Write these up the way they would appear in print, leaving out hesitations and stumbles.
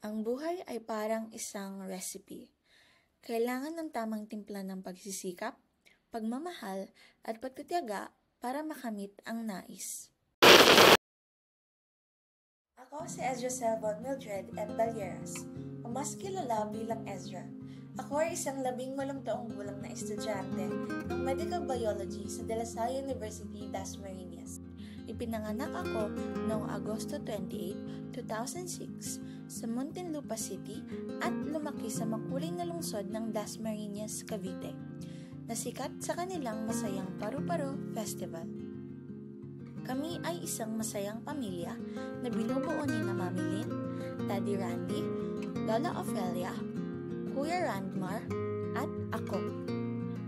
Ang buhay ay parang isang recipe. Kailangan ng tamang timpla ng pagsisikap, pagmamahal, at pagtitiyaga para makamit ang nais. Ako si Ezra Selvon Mildred M. Balleras, o mas kilala bilang Ezra. Ako ay isang 18 taong gulang na estudyante ng Medical Biology sa De La Salle University, Dasmariñas. Ipinanganak ako noong Agosto 28, 2006 sa Muntinlupa City at lumaki sa makulay na lungsod ng Dasmariñas, Cavite, na sikat sa kanilang masayang Paru-Paro Festival. Kami ay isang masayang pamilya na binubuo ni na Mami Lynn, Daddy Randy, Lola Ofelia, Kuya Randmar, at ako.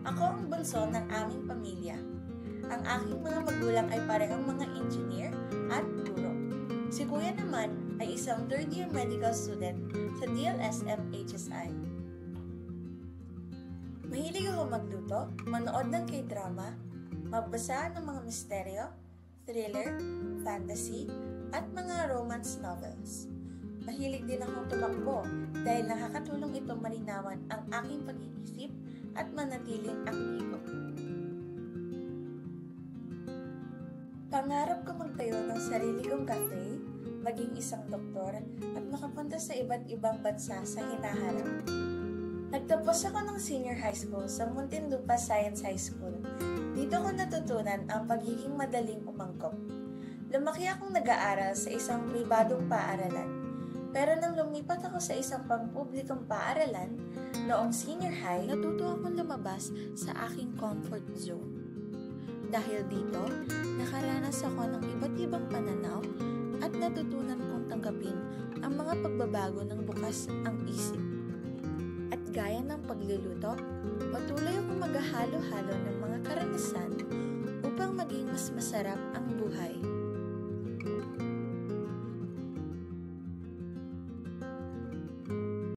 Ako ang bunso ng aming pamilya. Ang aking mga magulang ay parehong mga engineer at guro. Si Kuya naman ay isang third-year medical student sa DLSM HSI. Mahilig ako magluto, manood ng K-drama, magbasa ng mga misteryo, thriller, fantasy, at mga romance novels. Mahilig din akong tumakbo dahil nakakatulong ito malinawan ang aking pag-iisip at manatiling aktibo. Pangarap ko magtayo ng sarili kong cafe, maging isang doktor, at makapunta sa iba't ibang bansa sa hinaharap. Nagtapos ako ng senior high school sa Muntinlupa Science High School. Dito ko natutunan ang pagiging madaling umangkop. Lumaki akong nag-aaral sa isang pribadong paaralan. Pero nang lumipat ako sa isang pampublikong paaralan, noong senior high, natuto akong lumabas sa aking comfort zone. Dahil dito, nakaranas ako ng iba't ibang pananaw at natutunan kong tanggapin ang mga pagbabago ng bukas ang isip. At gaya ng pagluluto, patuloy akong maghahalo-halo ng mga karanasan upang maging mas masarap ang buhay.